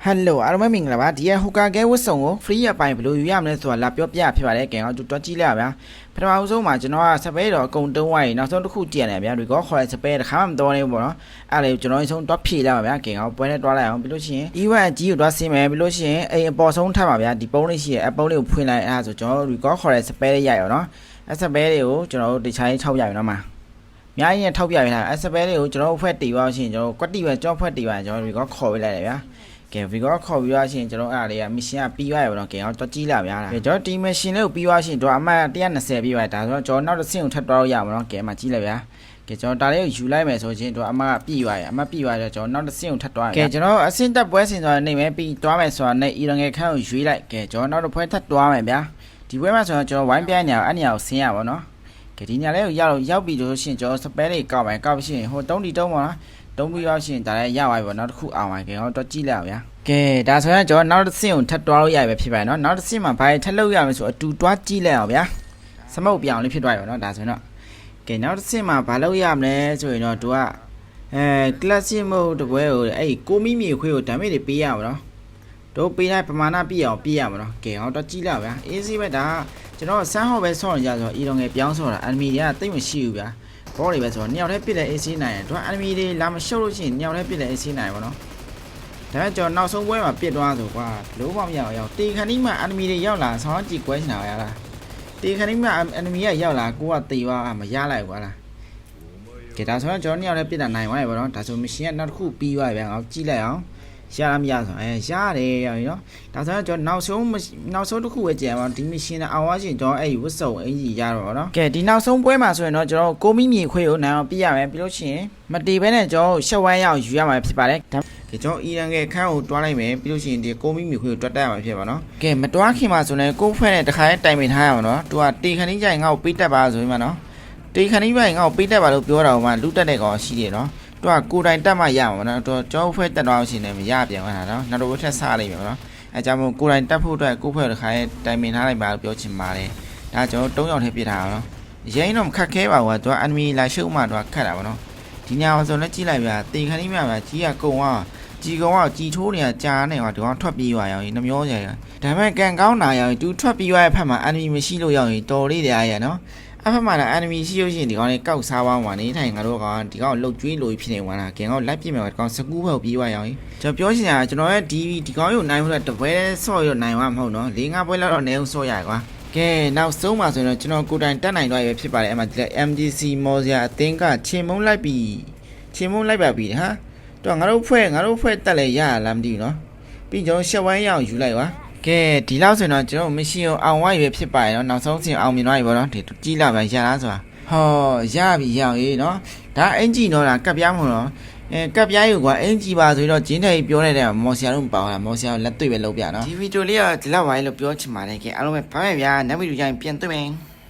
Hello အားလုံးပဲမင်္ဂလာပါဒီရဟိုကာကဲဝတ်စုံကို free အပိုင်းဘယ်လိုယူရမလဲဆိုတာလာပြောပြဖြစ်ပါတယ်ကဲတော့တွက်ကြည့်လိုက်ပါဗျာပထမဆုံးမှာကျွန်တော်ကစပယ်တော့အကုန်တုံးဝိုင်းနောက်ဆုံးတစ်ခုကြည့်ရတယ်ဗျာဒီကောခေါ်တဲ့စပယ်တစ်ခါမှမတော်နေဘူးပေါ့နော်အဲ့ဒါလေးကျွန်တော်အဆုံးတွက်ဖြည့်လိုက်ပါဗျာကဲတော့ပွဲနဲ့တွားလိုက်အောင်ပြီးလို့ရှိရင် E1 အကြီးကိုတွားဆင်းမယ်ပြီးလို့ရှိရင်အိမ်အပေါ်ဆုံးထပ်ပါဗျာဒီပုံးလေးရှိရဲ့အပုံးလေးကိုဖွင့်လိုက်အဲ့ဒါဆိုကျွန်တော်ဒီကောခေါ်တဲ့စပယ်လေးရိုက်ရောနော်အဲ့စပယ်လေးကိုကျွန်တော်တို့တခြားကြီးထောက်ပြရအောင်နော်မှာအများကြီးနဲ့ထောက်ပြရတာအဲ့စပယ်လေးကိုကျွန်တော်ဖွဲ့တီပါရှင်ကျွန်တော်ကွက်တီပဲကျွန်တော်ဖွဲ့တီပါကျွန်တော်ဒီကောခေါ်ပေးလိုက်တယ်ဗျာကဲဗီကောခေါ်ပြီးရရှင်ကျွန်တော်အဲ့ဒါလေးကမရှင်ကပြီးသွားရပါတော့ကဲတော့တွက်ကြည့်လာဗျာကဲကျွန်တော်ဒီမရှင်လေးကိုပြီးသွားရှင်တော့အမှတ်120ပြီးသွားဒါဆိုတော့ကျွန်တော်နောက်တစ်ဆင့်ကိုထပ်တော့ရမှာတော့ကဲမှကြည့်လိုက်ဗျာကဲကျွန်တော်ဒါလေးကိုယူလိုက်မယ်ဆိုချင်းတော့အမှတ်ပြီးသွားရအမှတ်ပြီးသွားတော့ကျွန်တော်နောက်တစ်ဆင့်ကိုထပ်တော့ရကဲကျွန်တော်အဆင့်တက်ပွဲစင်ဆိုတာနေမယ်ပြီးသွားမယ်ဆိုတာနဲ့ဤရငယ်ခန်းကိုရွေးလိုက်ကဲကျွန်တော်နောက်တစ်ဖွဲထပ်တော့မယ်ဗျာဒီပွဲမှာဆိုတော့ကျွန်တော်ဝိုင်းပြိုင်နေအောင်အဲ့နေရာကိုဆင်းရပါတော့ကဲဒီညလေးကိုရောက်ပြီးလို့ရှင်ကျွန်တော်စပယ်လေးကောက်ပါကောက်ရှင်ဟို3တီ3ပါနော်တုံးပြီးတော့ရှင်ဒါလည်းရပါပြီပေါ့နောက်တစ်ခုအောင်ပါကဲတော့ကြည့်လိုက်ဗျာကဲဒါဆိုရင်ကျွန်တော်နောက်တစ်ဆင့်ကိုထပ်တွားလို့ရပြီဖြစ်ပါတယ်နော်နောက်တစ်ဆင့်မှာဘာထပ်လုပ်ရမလဲဆိုအတူတွားကြည့်လိုက်အောင်ဗျာစမုတ်ပြောင်းလေးဖြစ်သွားပြီပေါ့နော်ဒါဆိုရင်တော့ကဲနောက်တစ်ဆင့်မှာဘာလုပ်ရမလဲဆိုရင်တော့သူကclassic mode တပွဲကိုအဲ့ကိုမိမြေခွေးကိုဓာတ်မိတွေပေးရမှာနော်တို့ပေးလိုက်ပမာဏပြည့်အောင်ပေးရမှာနော်ကဲတော့ကြည့်လိုက်ဗျာ easy ပဲဒါကျွန်တော်ဆန်းဟော့ပဲဆော့နေကြဆိုတော့ဤတော်ငယ်ပြောင်းဆော့တာ enemy တွေကတိတ်မရှိဘူးဗျာဘောတွေပဲဆိုတော့နှစ်ယောက်တည်းပြစ်တဲ့ AC နိုင်ရင်သူက enemy တွေလာမရှုပ်လို့ရှိရင်နှစ်ယောက်တည်းပြစ်တဲ့ AC နိုင်ပါတော့ဒါပေမဲ့ကျွန်တော်နောက်ဆုံးပွဲမှာပြစ်သွားဆိုကွာလုံးဝမရအောင်တေခဏီးမှာ enemy တွေရောက်လာဆောင်းကြည့်ကွဲနေတာရလားတေခဏီးမှာ enemy ကရောက်လာကိုကတေသွားမရလိုက်ကွာလားကဲဒါဆိုတော့ကျွန်တော်နှစ်ယောက်တည်းပြစ်တာနိုင်သွားပြီပေါ့နော်ဒါဆိုမရှင်ကနောက်တစ်ခုပြီးသွားပြီဗျာငါကြည့်လိုက်အောင်ရလားမရဆိုရတယ်ရောနော်ဒါဆိုတော့ကျွန်တော်နောက်ဆုံးတစ်ခုပဲကြည့်ရအောင်ဒီမရှင်နဲ့အောင်သွားရှင်ကျွန်တော်အဲ့ဝတ်စုံအင်ကြီးရတော့နော်ကဲဒီနောက်ဆုံးပွဲမှာဆိုရင်တော့ကျွန်တော်ကိုမိမြေခွေးကိုနိုင်အောင်ပြရမယ်ပြီးလို့ရှိရင်မတေဘဲနဲ့ကျွန်တော်ရှက်ဝမ်းရအောင်ယူရမှာဖြစ်ပါတယ်ကဲကျွန်တော်အီရန်ကခန်းကိုတွားလိုက်မယ်ပြီးလို့ရှိရင်ဒီကိုမိမြေခွေးကိုတွတ်တက်ရမှာဖြစ်ပါနော်ကဲမတွားခင်မှာဆိုရင်ကိုဖွဲ့နဲ့တခါရဲတိုင်ပင်ထားရအောင်နော်သူကတေခဏင်းကြိုင်ငါ့ကိုပေးတက်ပါဆိုရင်မနော်တေခဏင်းပိုင်းငါ့ကိုပေးတက်ပါလို့ပြောတာကလူတက်တဲ့ကောင်ရှိတယ်နော်သူကကိုတိုင်တက်မှရမှာနော်တော့ကျွန်တော်ဖွဲ့တက်တော့ရှင်လည်းမရပြန်ဘူးဟာနော်နောက်တော့ထက်စားလိုက်ပြီနော်အဲကြောင့်မို့ကိုတိုင်တက်ဖို့အတွက်ကိုဖွဲ့တခါရဲတိုင်ပင်ထားလိုက်ပါလို့ပြောချင်ပါတယ်ဒါကျွန်တော်3ယောက်ထဲပြထားအောင်နော်ရိုင်းတော့ခက်ခဲပါဘူးကသူက enemy လာရှုံမှသူကခတ်တာပါနော်ဒီညမှာဆိုလည်းကြည့်လိုက်ပြတေခဏီးမြမှာကြီးကကုံသွားကြီးကုံကကြီးထိုးနေတာကြာနေမှာဒီကောင်ထွက်ပြေးသွားရောင်နှမျောကြရဒါပေမဲ့ကန်ကောင်းတာရောင်သူထွက်ပြေးသွားတဲ့ဖက်မှာ enemy မရှိလို့ရောင်တော်လေးတရားရနော်အဖက်မှာလည်း enemy ရှိလို့ရှိရင်ဒီကောင်လေးကောက်စားပေါင်းပါနေထိုင်ငါတို့ကဒီကောင်လှုပ်ကျွေးလို့ဖြစ်နေဝင်လာခင်ကောင်လိုက်ပြစ်မယ်ဒီကောင်စကူးဘက်ပြေးသွားရောင်ကျွန်တော်ပြောချင်တာကျွန်တော်ရဲ့ဒီကောင်ကိုနိုင်ဖို့တပွဲဆော့ရနိုင်မှာမဟုတ်နော်၄-၅ပွဲလောက်တော့နေအောင်ဆော့ရကွာကဲနောက်ဆုံးမှာဆိုရင်ကျွန်တော်ကိုတိုင်တက်နိုင်တော့ရဖြစ်ပါတယ်အဲ့မှာဒီ MGC မော်စရာအသင်းကချင်းမုံလိုက်ပြီဟာတော့ငါတို့ဖွဲ့တက်လဲရလားမသိဘူးနော်ပြီးကျွန်တော်ရှက်ဝိုင်းရအောင်ယူလိုက်ပါကဲဒီလောက်ဆိုရင်တော့ကျွန်တော်မရှင်အောင်ဝိုင်းပဲဖြစ်ပါရဲ့နော်နောက်ဆုံးစီအောင်မြင်သွားပြီပေါ့နော်ဒီကြည့်လာပါရလားဆိုတာဟောရပြီရအောင်ရေးနော်ဒါအင်ဂျီနော်လားကပ်ပြားမလို့ကပ်ပြားယူကွာအင်ဂျီပါဆိုတော့ဂျင်းထဲပြောနေတဲ့မော်ဆရာတို့မပါဘူးလားမော်ဆရာလက်တွေ့ပဲလုပ်ပြနော်ဒီဗီဒီယိုလေးကဒီလောက်ပါလေလို့ပြောချင်ပါတယ်ကဲအားလုံးပဲဘာပဲဗျာနောက်ဗီဒီယိုကျရင်ပြန်တွေ့မယ်